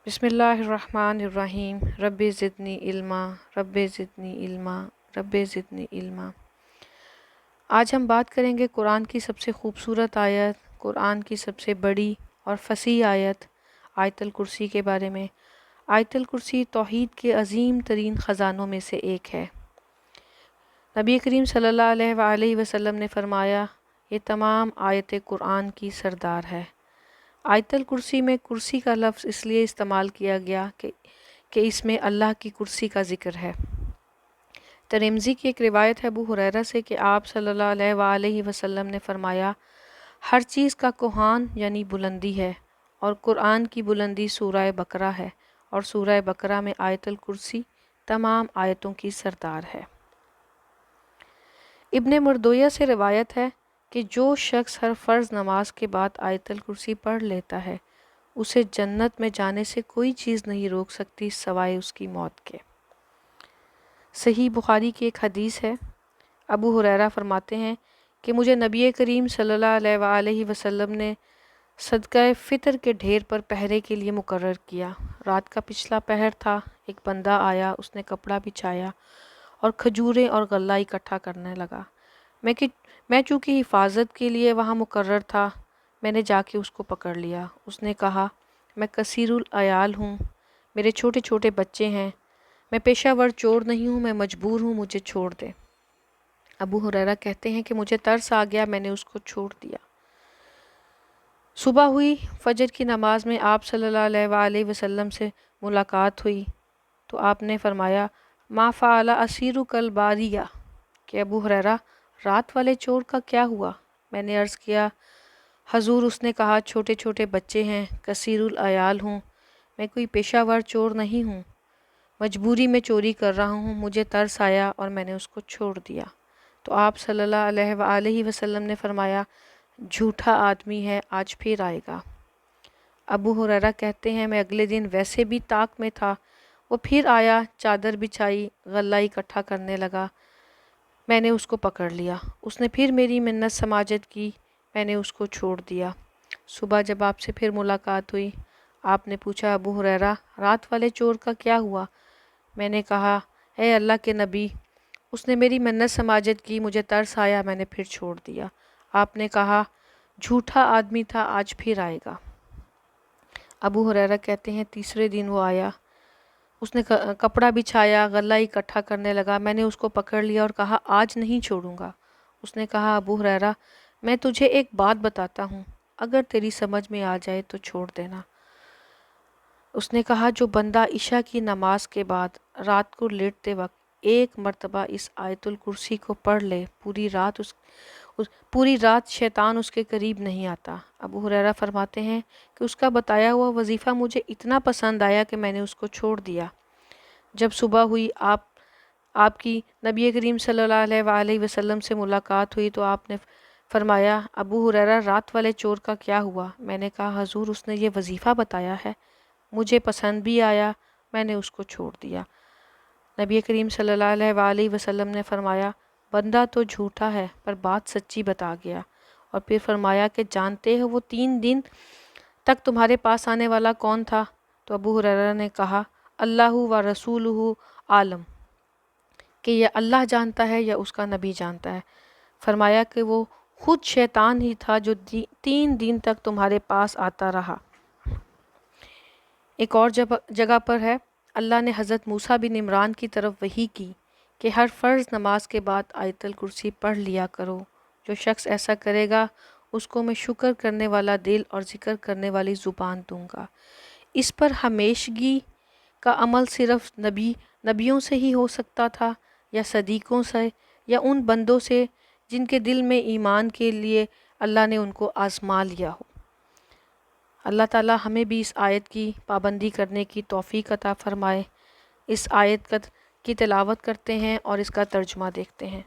بسم اللہ الرحمن الرحیم رب زدنی علما رب زدنی علما رب زدنی علما۔ آج ہم بات کریں گے قرآن کی سب سے خوبصورت آیت، قرآن کی سب سے بڑی اور فصیح آیت آیت الکرسی کے بارے میں۔ آیت الکرسی توحید کے عظیم ترین خزانوں میں سے ایک ہے۔ نبی کریم صلی اللہ علیہ وآلہ وسلم نے فرمایا، یہ تمام آیت قرآن کی سردار ہے۔ آیت الکرسی میں کرسی کا لفظ اس لیے استعمال کیا گیا کہ اس میں اللہ کی کرسی کا ذکر ہے۔ ترمذی کی ایک روایت ہے ابو ہریرہ سے کہ آپ صلی اللہ علیہ وآلہ وسلم نے فرمایا، ہر چیز کا کوہان یعنی بلندی ہے، اور قرآن کی بلندی سورہ بقرہ ہے، اور سورہ بقرہ میں آیت الکرسی تمام آیتوں کی سردار ہے۔ ابن مردویہ سے روایت ہے کہ جو شخص ہر فرض نماز کے بعد آیت الکرسی پڑھ لیتا ہے، اسے جنت میں جانے سے کوئی چیز نہیں روک سکتی سوائے اس کی موت کے۔ صحیح بخاری کی ایک حدیث ہے، ابو ہریرہ فرماتے ہیں کہ مجھے نبی کریم صلی اللہ علیہ وآلہ وسلم نے صدقہ فطر کے ڈھیر پر پہرے کے لیے مقرر کیا۔ رات کا پچھلا پہر تھا، ایک بندہ آیا، اس نے کپڑا بچھایا اور کھجوریں اور غلہ اکٹھا کرنے لگا۔ میں چونکہ حفاظت کے لیے وہاں مقرر تھا، میں نے جا کے اس کو پکڑ لیا۔ اس نے کہا، میں کثیر العیال ہوں، میرے چھوٹے چھوٹے بچے ہیں، میں پیشہ ور چور نہیں ہوں، میں مجبور ہوں، مجھے چھوڑ دے۔ ابو ہریرہ کہتے ہیں کہ مجھے ترس آ گیا، میں نے اس کو چھوڑ دیا۔ صبح ہوئی، فجر کی نماز میں آپ صلی اللہ علیہ وآلہ وسلم سے ملاقات ہوئی تو آپ نے فرمایا، ما فعل اسیرک الباریہ، کہ ابو ہریرہ رات والے چور کا کیا ہوا؟ میں نے عرض کیا، حضور، اس نے کہا چھوٹے چھوٹے بچے ہیں، کثیر العیال ہوں، میں کوئی پیشہ ور چور نہیں ہوں، مجبوری میں چوری کر رہا ہوں، مجھے ترس آیا اور میں نے اس کو چھوڑ دیا۔ تو آپ صلی اللہ علیہ وآلہ وسلم نے فرمایا، جھوٹا آدمی ہے، آج پھر آئے گا۔ ابو ہریرہ کہتے ہیں میں اگلے دن ویسے بھی طاق میں تھا، وہ پھر آیا، چادر بچھائی، غلہ اکٹھا کرنے لگا، میں نے اس کو پکڑ لیا، اس نے پھر میری منت سماجت کی، میں نے اس کو چھوڑ دیا۔ صبح جب آپ سے پھر ملاقات ہوئی، آپ نے پوچھا، ابو ہریرہ رات والے چور کا کیا ہوا؟ میں نے کہا، اے اللہ کے نبی، اس نے میری منت سماجت کی، مجھے ترس آیا، میں نے پھر چھوڑ دیا۔ آپ نے کہا، جھوٹا آدمی تھا، آج پھر آئے گا۔ ابو ہریرہ کہتے ہیں تیسرے دن وہ آیا، اس نے کپڑا بچھایا، غلہ اکٹھا کرنے لگا، میں نے اس کو پکڑ لیا اور کہا، آج نہیں چھوڑوں گا۔ اس نے کہا، ابو ہریرہ میں تجھے ایک بات بتاتا ہوں، اگر تیری سمجھ میں آ جائے تو چھوڑ دینا۔ اس نے کہا، جو بندہ عشاء کی نماز کے بعد رات کو لیٹتے وقت ایک مرتبہ اس آیت الکرسی کو پڑھ لے، پوری رات شیطان اس کے قریب نہیں آتا۔ ابو ہریرہ فرماتے ہیں کہ اس کا بتایا ہوا وظیفہ مجھے اتنا پسند آیا کہ میں نے اس کو چھوڑ دیا۔ جب صبح ہوئی، آپ کی نبی کریم صلی اللہ علیہ وآلہ وسلم سے ملاقات ہوئی تو آپ نے فرمایا، ابو ہریرہ رات والے چور کا کیا ہوا؟ میں نے کہا، حضور، اس نے یہ وظیفہ بتایا ہے، مجھے پسند بھی آیا، میں نے اس کو چھوڑ دیا۔ نبی کریم صلی اللہ علیہ وآلہ وسلم نے فرمایا، بندہ تو جھوٹا ہے پر بات سچی بتا گیا، اور پھر فرمایا کہ جانتے ہو وہ 3 دن تک تمہارے پاس آنے والا کون تھا؟ تو ابو ہریرہ نے کہا، اللہ و رسولہ عالم، کہ یہ اللہ جانتا ہے یا اس کا نبی جانتا ہے۔ فرمایا کہ وہ خود شیطان ہی تھا جو 3 دن تک تمہارے پاس آتا رہا۔ ایک اور جگہ پر ہے، اللہ نے حضرت موسیٰ بن عمران کی طرف وحی کی کہ ہر فرض نماز کے بعد آیت الکرسی پڑھ لیا کرو، جو شخص ایسا کرے گا اس کو میں شکر کرنے والا دل اور ذکر کرنے والی زبان دوں گا۔ اس پر ہمیشگی کا عمل صرف نبیوں سے ہی ہو سکتا تھا، یا صدیقوں سے، یا ان بندوں سے جن کے دل میں ایمان کے لیے اللہ نے ان کو آزما لیا ہو۔ اللہ تعالی ہمیں بھی اس آیت کی پابندی کرنے کی توفیق عطا فرمائے۔ اس آیت کی تلاوت کرتے ہیں اور اس کا ترجمہ دیکھتے ہیں۔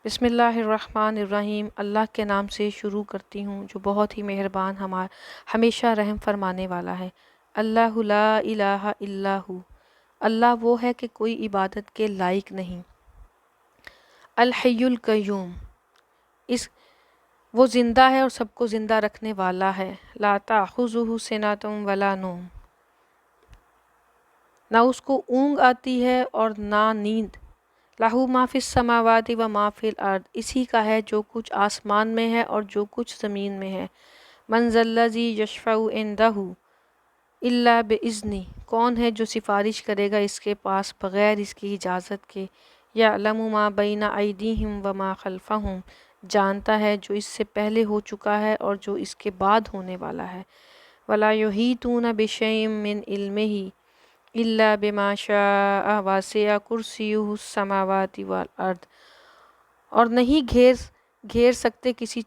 بسم اللہ الرحمن الرحیم، اللہ کے نام سے شروع کرتی ہوں جو بہت ہی مہربان ہمیشہ رحم فرمانے والا ہے۔ اللہ لا الہ الا ہو، اللہ وہ ہے کہ کوئی عبادت کے لائق نہیں۔ الحی القیوم، وہ زندہ ہے اور سب کو زندہ رکھنے والا ہے۔ لا تأخذہ سنۃ ولا نوم، نہ اس کو اونگ آتی ہے اور نہ نیند۔ لہو ما فی السماوات و ما فی الارض، اسی کا ہے جو کچھ آسمان میں ہے اور جو کچھ زمین میں ہے۔ من ذا الذی یشفع عندہ الا باذنہ، کون ہے جو سفارش کرے گا اس کے پاس بغیر اس کی اجازت کے۔ یعلم ما بین ایدیہم وما خلفہم، جانتا ہے جو اس سے پہلے ہو چکا ہے اور جو اس کے بعد ہونے والا ہے۔ ولا یحیطون بشیء من علمہ الا بما شاء وسع کرسیہ السماوات والارض، اور نہیں گھیر سکتے کسی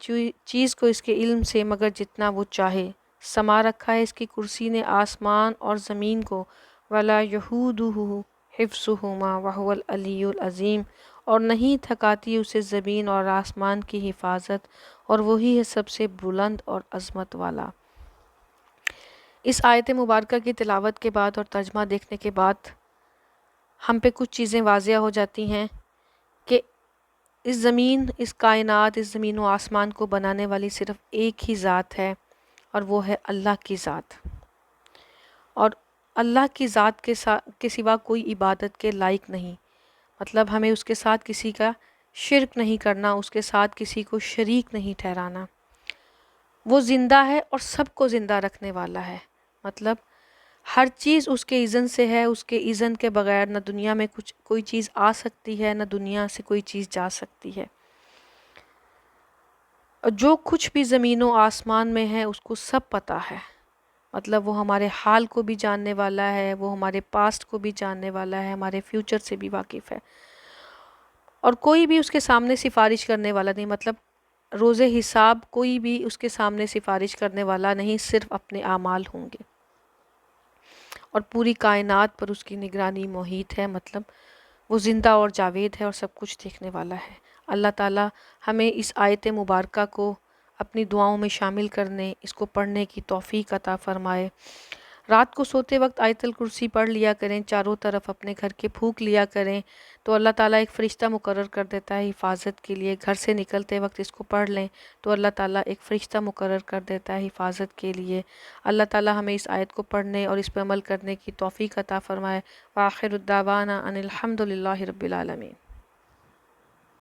چیز کو اس کے علم سے مگر جتنا وہ چاہے۔ سما رکھا ہے اس کی کرسی نے آسمان اور زمین کو۔ ولا یحودہ حفظہما وہو العلی العظیم، اور نہیں تھکاتی اسے زمین اور آسمان کی حفاظت، اور وہی ہے سب سے بلند اور عظمت والا۔ اس آیت مبارکہ کی تلاوت کے بعد اور ترجمہ دیکھنے کے بعد ہم پہ کچھ چیزیں واضح ہو جاتی ہیں کہ اس کائنات، اس زمین و آسمان کو بنانے والی صرف ایک ہی ذات ہے، اور وہ ہے اللہ کی ذات۔ اور اللہ کی ذات کے سوا کوئی عبادت کے لائق نہیں، مطلب ہمیں اس کے ساتھ کسی کا شرک نہیں کرنا، اس کے ساتھ کسی کو شریک نہیں ٹھہرانا۔ وہ زندہ ہے اور سب کو زندہ رکھنے والا ہے، مطلب ہر چیز اس کے اذن سے ہے، اس کے اذن کے بغیر نہ دنیا میں کوئی چیز آ سکتی ہے، نہ دنیا سے کوئی چیز جا سکتی ہے۔ اور جو کچھ بھی زمین و آسمان میں ہے اس کو سب پتہ ہے، مطلب وہ ہمارے حال کو بھی جاننے والا ہے، وہ ہمارے پاسٹ کو بھی جاننے والا ہے، ہمارے فیوچر سے بھی واقف ہے، اور کوئی بھی اس کے سامنے سفارش کرنے والا نہیں، مطلب روز حساب کوئی بھی اس کے سامنے سفارش کرنے والا نہیں، صرف اپنے اعمال ہوں گے، اور پوری کائنات پر اس کی نگرانی محیط ہے، مطلب وہ زندہ اور جاوید ہے اور سب کچھ دیکھنے والا ہے۔ اللہ تعالیٰ ہمیں اس آیت مبارکہ کو اپنی دعاؤں میں شامل کرنے، اس کو پڑھنے کی توفیق عطا فرمائے۔ رات کو سوتے وقت آیت الکرسی پڑھ لیا کریں، چاروں طرف اپنے گھر کے پھونک لیا کریں، تو اللہ تعالیٰ ایک فرشتہ مقرر کر دیتا ہے حفاظت کے لیے۔ گھر سے نکلتے وقت اس کو پڑھ لیں تو اللہ تعالیٰ ایک فرشتہ مقرر کر دیتا ہے حفاظت کے لیے۔ اللہ تعالیٰ ہمیں اس آیت کو پڑھنے اور اس پہ عمل کرنے کی توفیق عطا فرمائے۔ وآخر الدعوانا ان الحمد للہ رب العالمین۔